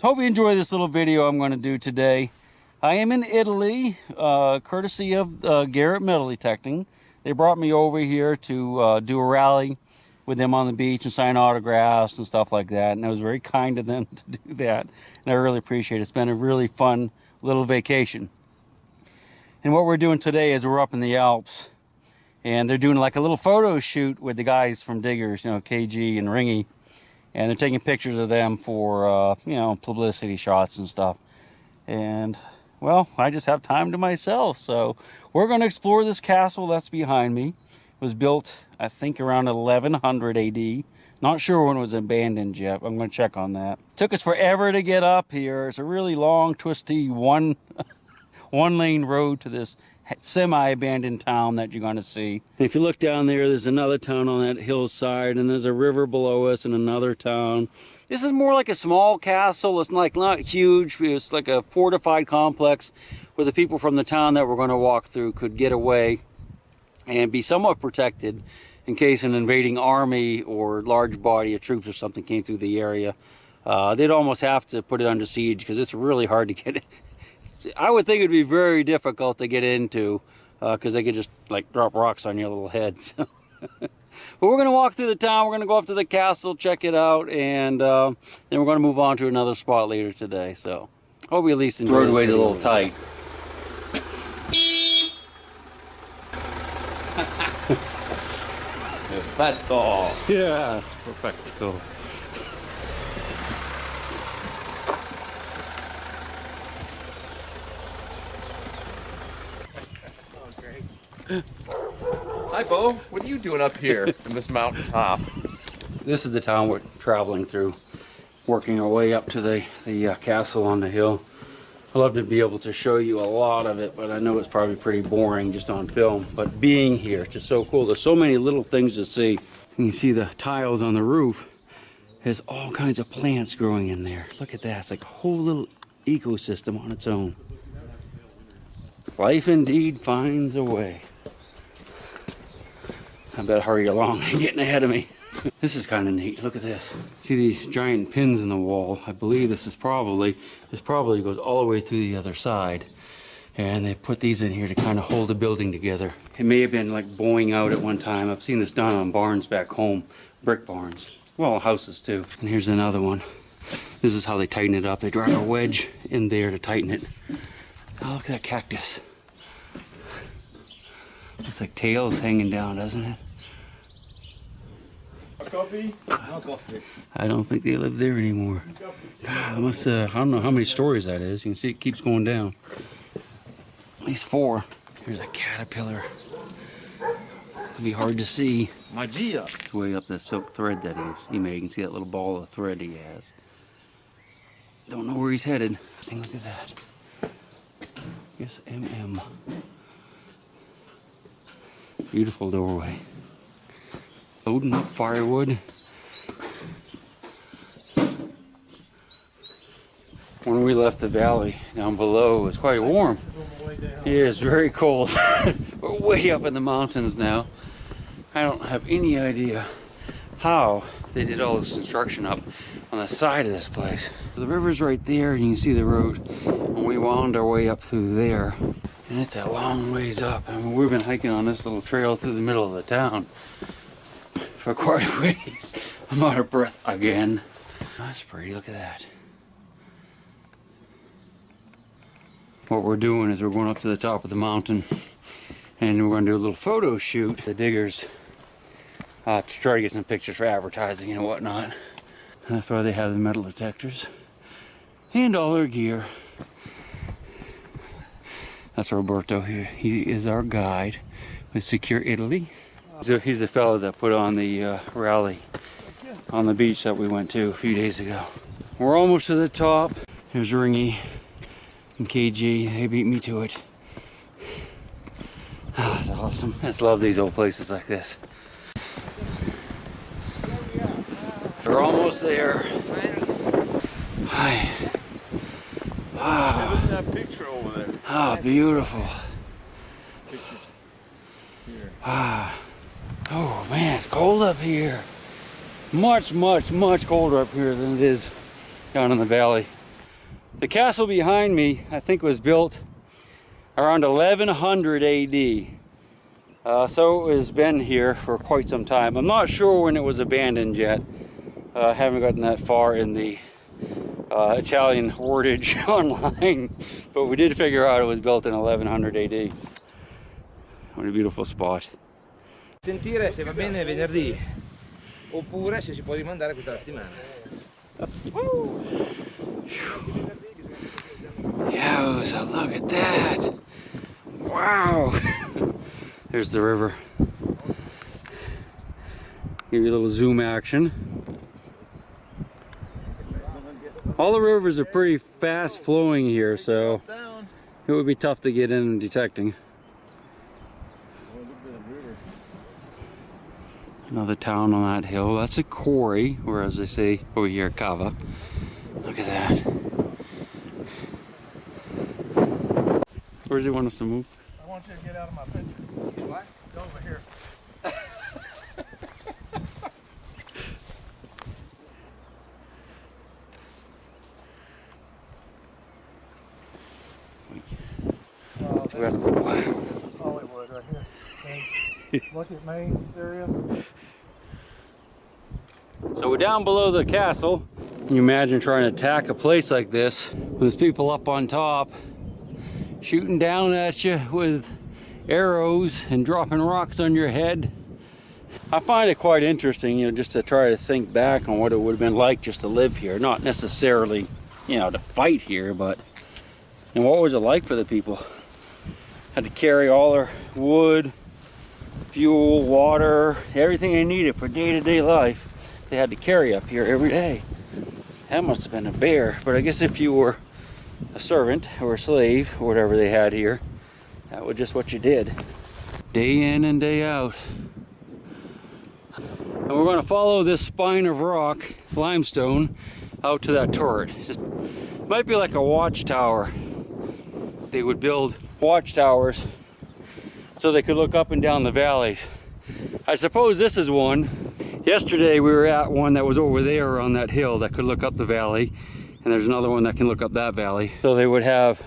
So hope you enjoy this little video I'm going to do today. I am in Italy, courtesy of Garrett Metal Detecting. They brought me over here to do a rally with them on the beach and sign autographs and stuff like that. And it was very kind of them to do that. And I really appreciate it. It's been a really fun little vacation. And what we're doing today is we're up in the Alps. And they're doing like a little photo shoot with the guys from Diggers, you know, KG and Ringy. And they're taking pictures of them for, you know, publicity shots and stuff. And, well, I just have time to myself. So we're going to explore this castle that's behind me. It was built, I think, around 1100 AD. Not sure when it was abandoned yet. I'm going to check on that. Took us forever to get up here. It's a really long, twisty, one-lane road to this semi-abandoned town that you're going to see. And if you look down there, there's another town on that hillside, and there's a river below us and another town. This is more like a small castle. It's like not huge. It's like a fortified complex where the people from the town that we're going to walk through could get away and be somewhat protected in case an invading army or large body of troops or something came through the area. They'd almost have to put it under siege because it's really hard to get. I would think it'd be very difficult to get into because they could just like drop rocks on your little heads. But we're going to walk through the town. We're going to go up to the castle, check it out, and then we're going to move on to another spot later today. So hope we at least enjoy. Roadway's a little tight. Perfetto. Yeah, it's perfecto. Hi, Bo. What are you doing up here in this mountaintop? This is the town we're traveling through, working our way up to the castle on the hill. I'd love to be able to show you a lot of it, but I know it's probably pretty boring just on film. But being here, it's just so cool. There's so many little things to see. You can see the tiles on the roof. There's all kinds of plants growing in there. Look at that. It's like a whole little ecosystem on its own. Life indeed finds a way. I better hurry along. They're getting ahead of me. This is kind of neat. Look at this. See these giant pins in the wall? I believe this probably goes all the way through the other side. And they put these in here to kind of hold the building together. It may have been like bowing out at one time. I've seen this done on barns back home, brick barns. Well, houses too. And here's another one. This is how they tighten it up. They drive a wedge in there to tighten it. Oh, look at that cactus. Looks like tails hanging down, doesn't it? A coffee? No coffee. I don't think they live there anymore. God, I must, I don't know how many stories that is. You can see it keeps going down. At least 4. Here's a caterpillar. It'll be hard to see. Magia. It's way up that silk thread that he made. You can see that little ball of thread he has. Don't know where he's headed. Look at that. Yes, MM. Beautiful doorway. Loading up firewood. When we left the valley down below, it was quite warm. Yeah, it's very cold. We're way up in the mountains now. I don't have any idea how they did all this construction up on the side of this place. The river's right there, and you can see the road. And we wound our way up through there. And it's a long ways up. I mean, we've been hiking on this little trail through the middle of the town for quite a ways. I'm out of breath again. That's pretty, look at that. What we're doing is we're going up to the top of the mountain and we're going to do a little photo shoot. The Diggers to try to get some pictures for advertising and whatnot. And that's why they have the metal detectors and all their gear. That's Roberto here. He is our guide with Secure Italy. So he's the fellow that put on the rally on the beach that we went to a few days ago. We're almost to the top. Here's Ringy and KG. They beat me to it. Oh, that's awesome. I just love these old places like this. We're almost there. Hi. Look at that picture over there. Ah, beautiful. Ah. Oh man, it's cold up here. Much, much, much colder up here than it is down in the valley. The castle behind me, I think, was built around 1100 AD. So it has been here for quite some time. I'm not sure when it was abandoned yet. I haven't gotten that far in the Italian wordage online, but we did figure out it was built in 1100 AD. What a beautiful spot. Sentire se va bene venerdì oppure se si può rimandare questa settimana. Yeah, so look at that. Wow. There's the river. Give you a little zoom action. All the rivers are pretty fast flowing here, so it would be tough to get in detecting. Another town on that hill. That's a quarry, or as they say over here, cava. Look at that. Where does he want us to move? I want you to get out of my picture. What? Go over here. This is Hollywood right here. Look at me, serious? So we're down below the castle. Can you imagine trying to attack a place like this with those people up on top shooting down at you with arrows and dropping rocks on your head? I find it quite interesting, you know, just to try to think back on what it would have been like just to live here. Not necessarily, you know, to fight here, but and what was it like for the people? Had to carry all their wood, fuel, water, everything they needed for day-to-day life. They had to carry up here every day. That must have been a bear. But I guess if you were a servant or a slave or whatever they had here, that was just what you did. Day in and day out. And we're going to follow this spine of rock, limestone, out to that turret. Just might be like a watchtower. They would build watchtowers so they could look up and down the valleys. I suppose this is one. Yesterday we were at one that was over there on that hill that could look up the valley, and there's another one that can look up that valley. So they would have,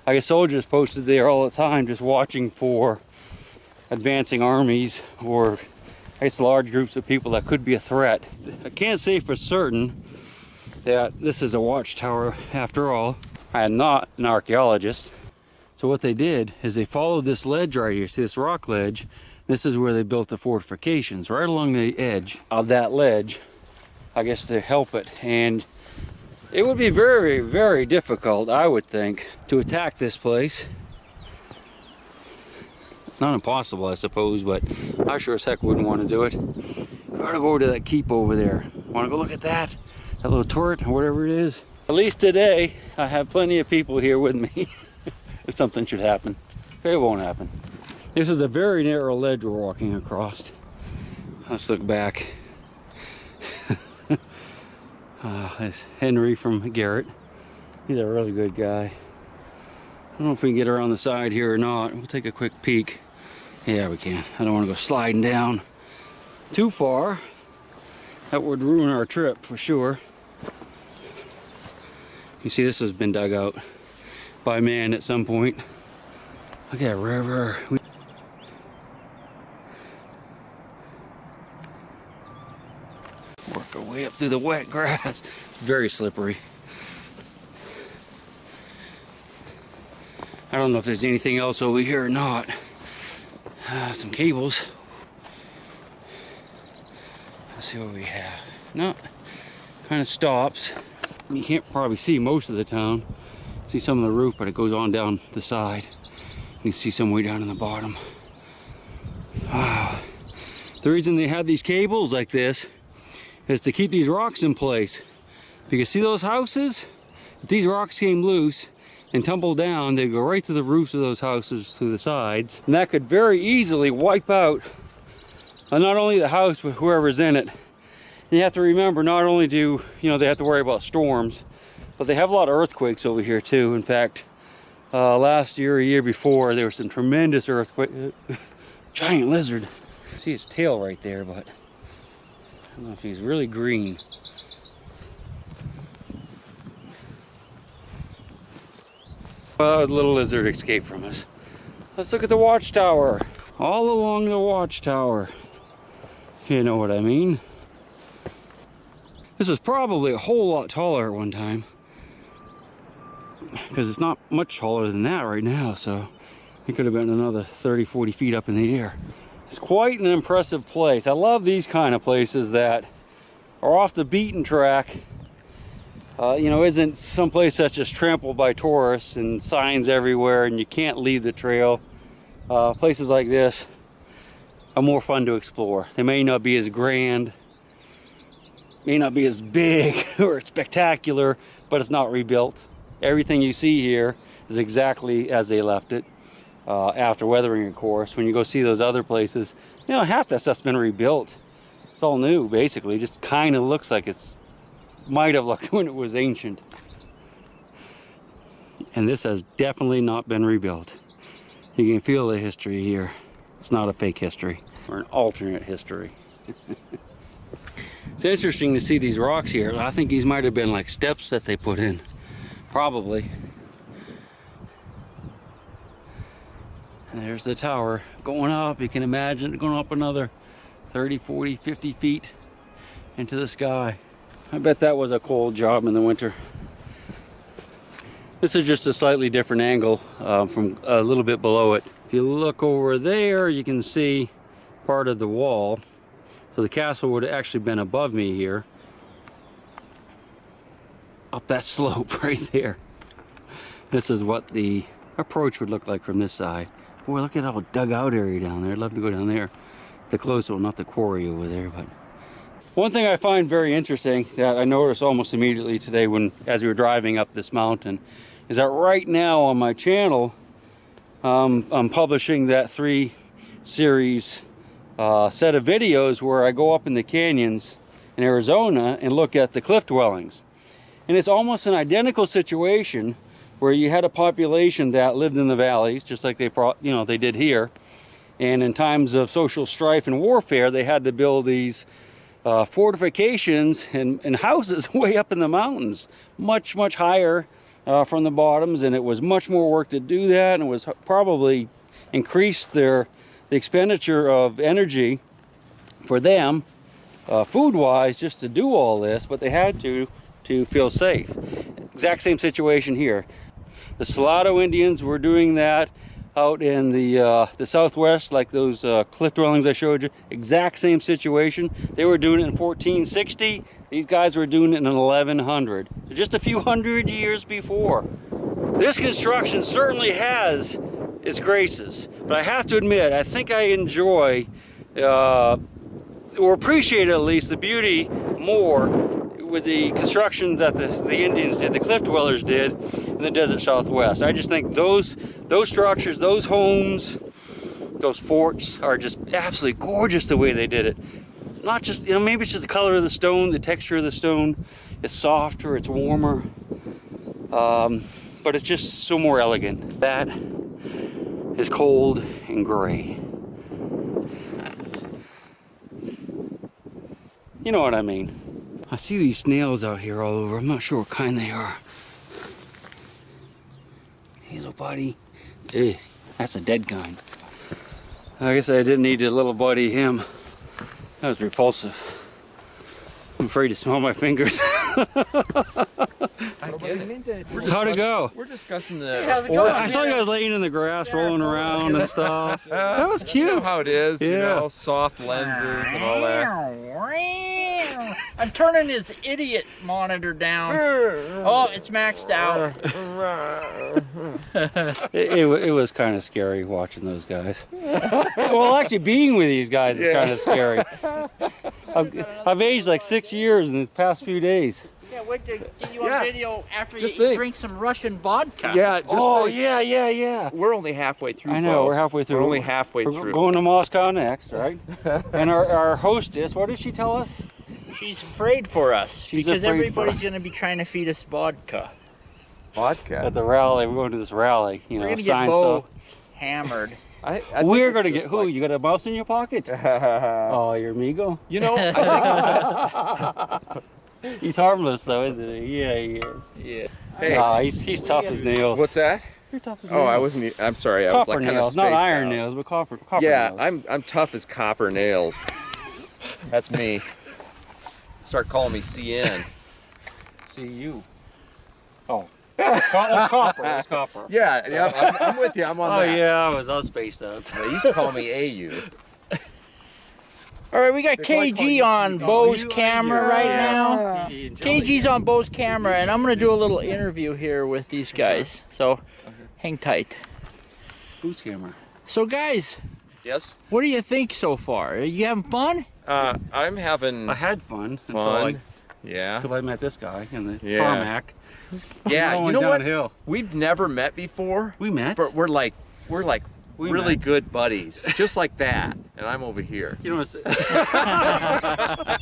I guess, soldiers posted there all the time just watching for advancing armies or I guess large groups of people that could be a threat. I can't say for certain that this is a watchtower after all. I am not an archaeologist. So what they did is they followed this ledge right here. See this rock ledge? This is where they built the fortifications, right along the edge of that ledge, I guess, to help it. And it would be very, very difficult, I would think, to attack this place. Not impossible, I suppose, but I sure as heck wouldn't want to do it. We're gonna go over to that keep over there. Want to go look at that? That little turret or whatever it is? At least today, I have plenty of people here with me. If something should happen. It won't happen. This is a very narrow ledge we're walking across. Let's look back. That's Henry from Garrett. He's a really good guy. I don't know if we can get around the side here or not. We'll take a quick peek. Yeah, we can. I don't want to go sliding down too far. That would ruin our trip for sure. You see, this has been dug out by man at some point. Look at that river. Work our way up through the wet grass. It's very slippery. I don't know if there's anything else over here or not. Some cables. Let's see what we have. No, kind of stops. You can't probably see most of the town. See some of the roof, but it goes on down the side. You can see some way down in the bottom. Wow. The reason they have these cables like this is to keep these rocks in place. Because see those houses? If these rocks came loose and tumbled down, they'd go right to the roofs of those houses through the sides. And that could very easily wipe out not only the house, but whoever's in it. And you have to remember, not only do they have to worry about storms, but they have a lot of earthquakes over here too. In fact, last year, a year before, there were some tremendous earthquakes. Giant lizard. See his tail right there, but I don't know if he's really green. Well, a little lizard escaped from us. Let's look at the Watchtower. All along the Watchtower, if you know what I mean. This was probably a whole lot taller at one time, because it's not much taller than that right now, so it could have been another 30, 40 feet up in the air. It's quite an impressive place. I love these kind of places that are off the beaten track. You know, isn't someplace that's just trampled by tourists and signs everywhere and you can't leave the trail. Places like this are more fun to explore. They may not be as grand, may not be as big or spectacular, but it's not rebuilt. Everything you see here is exactly as they left it after weathering, of course. When you go see those other places, you know, half that stuff's been rebuilt. It's all new, basically. It just kind of looks like it's might have looked when it was ancient. And this has definitely not been rebuilt. You can feel the history here. It's not a fake history or an alternate history. It's interesting to see these rocks here. I think these might have been like steps that they put in. Probably. And there's the tower going up. You can imagine it going up another 30, 40, 50 feet into the sky. I bet that was a cold job in the winter. This is just a slightly different angle from a little bit below it. If you look over there, you can see part of the wall. So the castle would have actually been above me here. Up that slope right there. This is what the approach would look like from this side. Boy, look at all dug out area down there. I'd love to go down there. The close one, not the quarry over there, but one thing I find very interesting that I noticed almost immediately today as we were driving up this mountain is that right now on my channel I'm publishing that 3-series set of videos where I go up in the canyons in Arizona and look at the cliff dwellings. And it's almost an identical situation where you had a population that lived in the valleys just like they did here. And in times of social strife and warfare, they had to build these fortifications and houses way up in the mountains, much higher from the bottoms, and it was much more work to do that, and it was probably increased the expenditure of energy for them food-wise just to do all this, but they had to feel safe. Exact same situation here. The Salado Indians were doing that out in the southwest, like those cliff dwellings I showed you. Exact same situation. They were doing it in 1460. These guys were doing it in 1100. So just a few hundred years before. This construction certainly has its graces, but I have to admit, I think I enjoy or appreciate at least the beauty more with the construction that the Indians did, the cliff dwellers did in the desert southwest. I just think those structures, those homes, those forts are just absolutely gorgeous the way they did it. Not just, you know, maybe it's just the color of the stone, the texture of the stone. It's softer, it's warmer, but it's just so more elegant. That is cold and gray. You know what I mean. I see these snails out here all over. I'm not sure what kind they are. Hazel buddy. Ugh, that's a dead kind. I guess I didn't need to little buddy him. That was repulsive. I'm afraid to smell my fingers. I get it. How'd it go? We're discussing the. Hey, how's it going? I saw you guys laying in the grass, rolling around and stuff. That was You know cute. how it is, you Yeah. know, soft lenses and all that. I'm turning this idiot monitor down. Oh, it's maxed out. It was kind of scary watching those guys. Well, actually being with these guys is kind of scary. I've aged like 6 years in the past few days. Can't wait to get you on Yeah. video after Just you think. drink some Russian vodka. Yeah, just Oh, like, yeah. we're only halfway through. I know, Bo. we're halfway through. We're only halfway We're through. going to Moscow next, right? And our hostess, what did she tell us? She's afraid for us She's because afraid for everybody's us. going to be trying to feed us vodka. Vodka. At the rally, we're going to this rally, you We're know, going to get sign Bo stuff. hammered. I think We're it's going to just get, who? like- You got a mouse in your pocket? Oh, your amigo? You know, I He's harmless though, isn't he? Yeah, he is. think. Yeah. Hey, He's tough as nails. what's that? You're tough as Oh, I nails. wasn't. I'm sorry. I was Copper like kind of nails, spaced not iron out. nails, but copper Yeah, nails. I'm tough as copper nails. That's me. Start calling me CN. See you. Oh. That's copper. That's copper. Yeah, I'm with you. I'm on Oh that. yeah, I was spaced out. They used to call me AU. All right, we got KG on Bo's camera right now. KG's on Bo's camera, and I'm gonna do a little interview here with these guys. So, hang tight. Boost camera. So, guys, Yes. what do you think so far? Are you having fun? I'm having I had fun. fun. Yeah. Until I met this guy in the Yeah. tarmac. Yeah. Going You know what? downhill. We've never met before, We met. but we're like We really met. good buddies, just like that. And I'm over here. You know what's I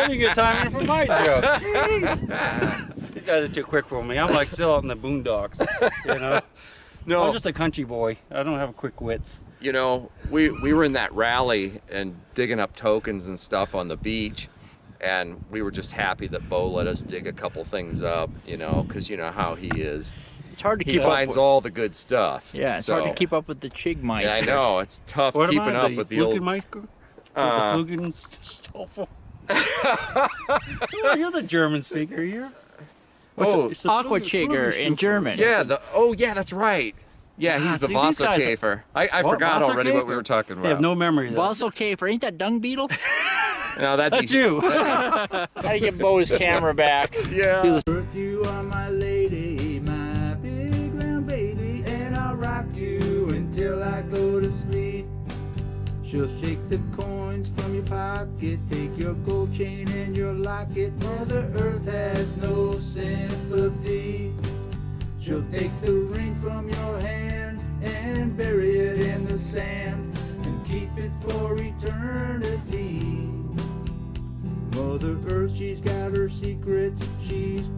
didn't get time in for my joke. Jeez. These guys are too quick for me. I'm like still out in the boondocks. You know? No, I'm just a country boy. I don't have quick wits. you know, we were in that rally and digging up tokens and stuff on the beach, and we were just happy that Bo let us dig a couple things up, you know, because you know how he is. It's hard to He keep up finds with. all the good stuff. Yeah, it's hard to keep up with the Chig mic. Yeah, I know. It's tough What keeping am I? up with the old. Flugenmeister? The Flugenstoffel? You're the German speaker here. Oh, It's the Aquachigger in German. yeah. Yeah, that's right. Yeah, he's the see, these guys are- Wasserkäfer. I What? forgot already what we Wasserkäfer? were talking They have about. no memory though. Wasserkäfer, ain't that dung beetle? No, that'd That's you. Gotta get Bo's camera back. Yeah. You are my lady, my big round baby, and I'll rock you until I go to sleep. She'll shake the coins from your pocket, take your gold chain and your locket. Mother Earth has no sympathy. She'll take the ring from your hand and bury it in the sand and keep it for eternity. Mother Earth, she's got her secrets, she's